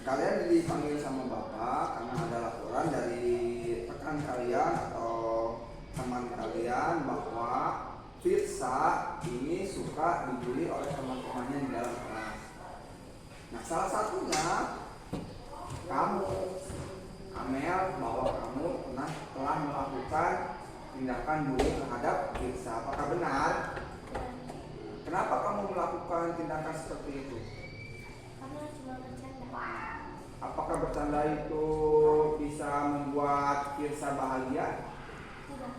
Kalian dipanggil sama bapak karena ada laporan dari rekan kalian atau teman kalian bahwa Firsa ini suka dibully oleh teman-temannya di dalam kelas. Nah, salah satunya kamu, Amel, bahwa kamu telah melakukan tindakan bullying terhadap Firsa. Apakah benar? Kenapa kamu melakukan tindakan seperti itu? Karena cuma bercanda. Apakah bercanda itu bisa membuat Firsa bahagia? Tidak.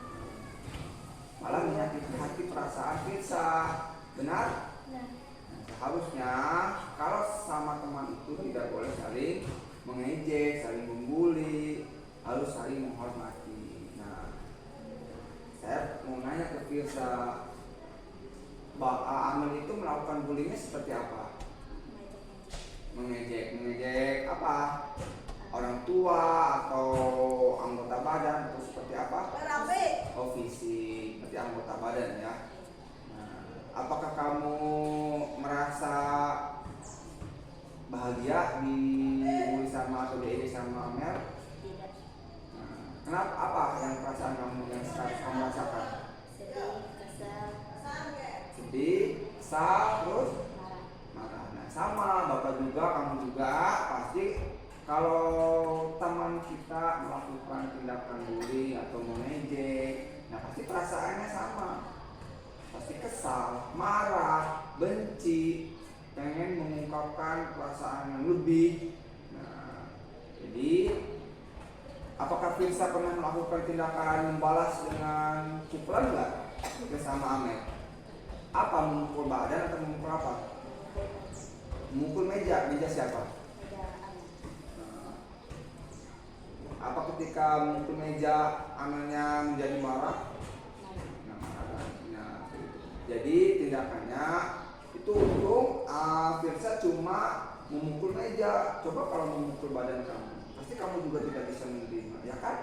Malah menyakiti hati perasaan Firsa. Benar? Benar. Seharusnya kalau sama teman itu tidak boleh saling mengejek, saling membuli, harus saling menghormati. Nah, saya mau nanya ke Firsa, Amel itu melakukan bullyingnya seperti apa? Mengejek apa? Orang tua atau anggota badan atau seperti apa? Oh, fisik, berarti anggota badan ya. Nah, apakah kamu merasa bahagia dibully sama atau diejek sama Amel? Tidak. Nah, kenapa? Apa yang perasaan kamu yang sekarang kamu rasakan? Sedih, kesal, Sedih, kesal, terus marah. marah. Nah, sama bapak juga, kamu juga pasti kalau teman kita melakukan tindakan bullying atau mengejek, nah pasti perasaannya sama. Pasti kesal, marah, benci, pengen mengungkapkan perasaan yang lebih. Nah, jadi apakah Firsa pernah melakukan tindakan membalas dengan pukulan enggak bersama Amel? Apa, memukul badan atau memukul apa? Memukul meja siapa? Apa ketika memukul meja Amelnya menjadi marah? Nah, marah. Nah, jadi tindakannya itu untung Firsa cuma memukul meja. Coba kalau memukul badan kamu, pasti kamu juga tidak bisa menerima, ya kan?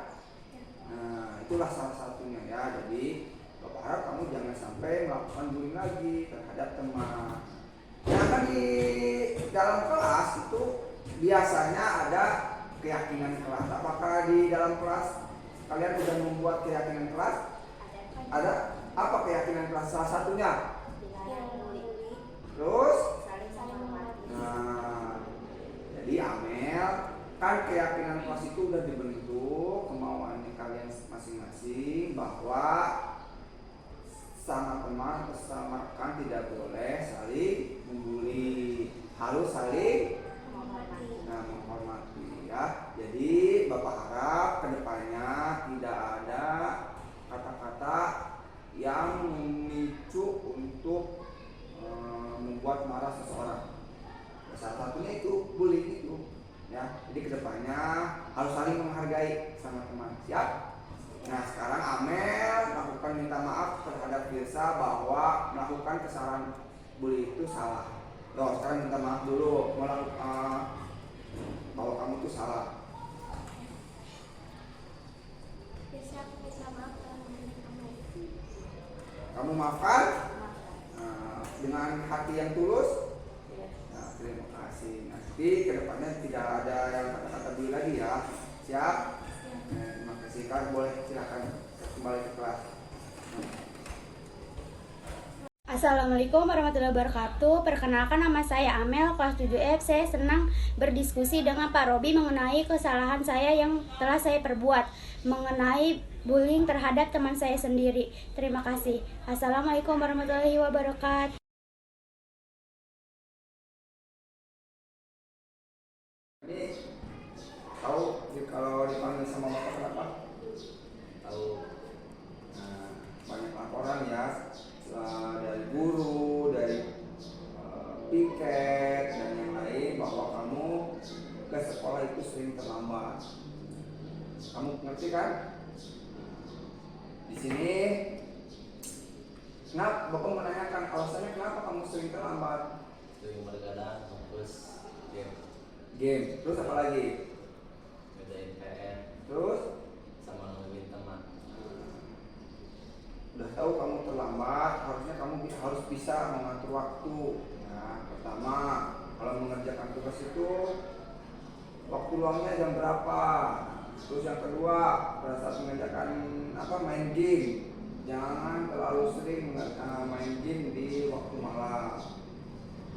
Nah, itulah salah satunya ya. Jadi Bapak harap kamu jangan sampai melakukan bullying lagi terhadap teman. Nah, kan di dalam kelas itu biasanya ada keyakinan kelas. Apakah di dalam kelas kalian sudah membuat keyakinan kelas? Ada. Apa keyakinan kelas? Salah satunya. Terus? Nah, jadi Amel, kan keyakinan kelas itu udah dibentuk, kemauan kalian masing-masing bahwa sama teman atau sama rekan tidak boleh saling membuli, harus saling menghormati ya. Jadi Bapak harap kedepannya tidak ada kata-kata yang memicu untuk membuat marah seseorang. Salah satunya itu bullying itu ya. Jadi kedepannya harus saling menghargai sama teman. Siap? Nah, sekarang Amel lakukan minta maaf terhadap Firsa bahwa melakukan kesalahan bully itu salah. Loh, sekarang minta maaf dulu bahwa kamu itu salah. Kamu maafkan dengan hati yang tulus. Nah, terima kasih. Nanti kedepannya tidak ada yang kata-kata bully lagi ya. Siap? Terima kasih. Kalian boleh silakan kembali ke kelas. Assalamualaikum warahmatullahi wabarakatuh. Perkenalkan, nama saya Amel, kelas 7F. Saya senang berdiskusi dengan Pak Robi mengenai kesalahan saya yang telah saya perbuat mengenai bullying terhadap teman saya sendiri. Terima kasih. Assalamualaikum warahmatullahi wabarakatuh. Ini tahu kalau dipanggil sama bapak kenapa? Tahu. Nah, banyak laporan ya dari guru, dari piket dan yang lain bahwa kamu ke sekolah itu sering terlambat. Kamu ngerti kan? Di sini, kenapa bapak menanyakan alasannya kenapa kamu sering terlambat? Sering bergadang, fokus Game. Terus apa lagi? ngerjain PR, Terus sama nungguin teman. udah tahu kamu terlambat, harusnya kamu harus bisa mengatur waktu. Nah, pertama, kalau mengerjakan tugas itu waktu luangnya jam berapa. Terus yang kedua, pada saat mengerjakan main game, jangan terlalu sering main game di waktu malam.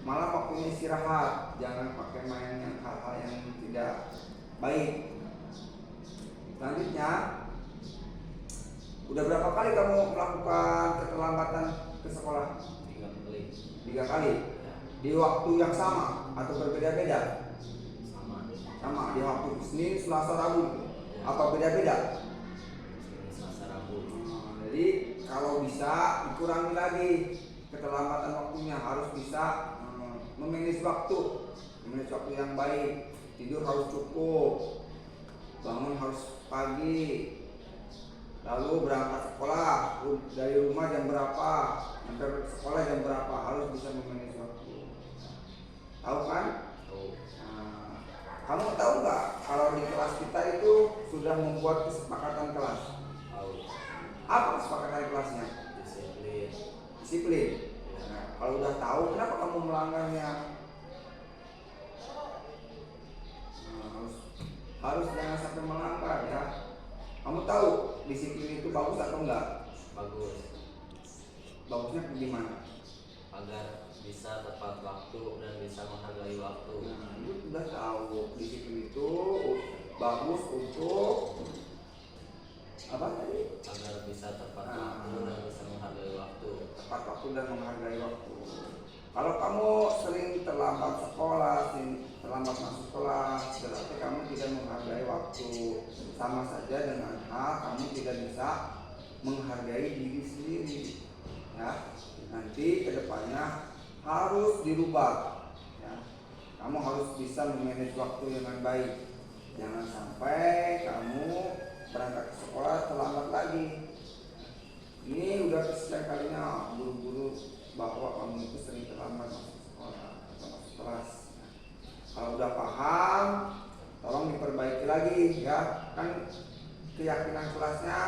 Malam waktunya istirahat, jangan pakai main yang hal-hal yang tidak baik. Selanjutnya, udah berapa kali kamu melakukan keterlambatan ke sekolah? 3 kali. 3 kali. Ya, Di waktu yang sama atau berbeda-beda? sama. Sama, di waktu Senin, Selasa, Rabu. Apa beda-beda? Senin, Selasa, Rabu. Jadi kalau bisa dikurangi lagi keterlambatan waktunya, harus bisa memanage waktu yang baik. Tidur harus cukup, bangun harus pagi, lalu berangkat sekolah dari rumah jam berapa, sampai sekolah jam berapa, harus bisa memanage waktu. Tahu kan? Tahu. Nah, kamu tahu nggak kalau di kelas kita itu sudah membuat kesepakatan kelas? Tahu. Apa kesepakatan kelasnya? Disiplin. Disiplin. Nah, kalau udah tahu, kenapa kamu melanggarnya? Nah, harus jangan sampai melanggar ya. Kamu tahu disiplin itu bagus atau enggak? Bagus. Bagusnya gimana? Agar bisa tepat waktu dan bisa menghargai waktu. Nah, itu sudah tahu disiplin itu bagus untuk apa tadi? Agar bisa tepat Nah. waktu dan bisa menghargai waktu. Tepat waktu dan menghargai waktu. Kalau kamu sering terlambat sekolah, sering terlambat masuk kelas, berarti kamu tidak menghargai waktu. Sama saja dengan hal kamu tidak bisa menghargai diri sendiri. Ya, nanti kedepannya harus dirubah. Ya, kamu harus bisa memanage waktu dengan baik. Jangan sampai kamu berangkat ke sekolah terlambat lagi. Ini udah kesekian kalinya guru-guru bahwa kamu itu sering terlambat masuk sekolah atau masuk kelas. Kalau udah paham, tolong diperbaiki lagi ya. Kan keyakinan kelasnya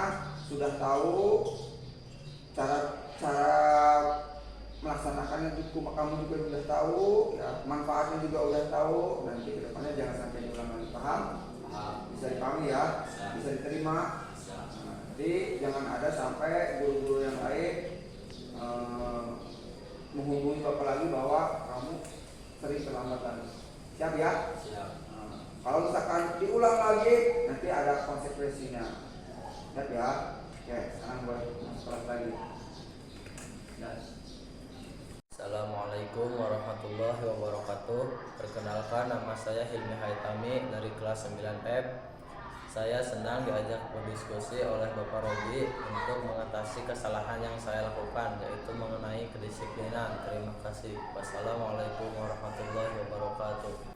sudah tahu, cara melaksanakannya juga kamu juga sudah tahu ya, manfaatnya juga udah tahu. Nanti kedepannya jangan sampai diulang lagi. Paham? Bisa dipahami ya, bisa diterima. Jadi jangan ada sampai guru-guru yang lain menghubungi Bapak lagi bahwa kamu sering terlambatan. Siap ya? Siap. Kalau misalkan diulang lagi, nanti ada konsekuensinya. Siap ya? Oke, sekarang buat kelas lagi. Ya. Assalamualaikum warahmatullahi wabarakatuh. Perkenalkan, nama saya Hilmi Haitami dari kelas 9F. Saya senang diajak berdiskusi oleh Bapak Robi untuk mengatasi kesalahan yang saya lakukan, yaitu mengenai kedisiplinan. Terima kasih. Wassalamualaikum warahmatullahi wabarakatuh.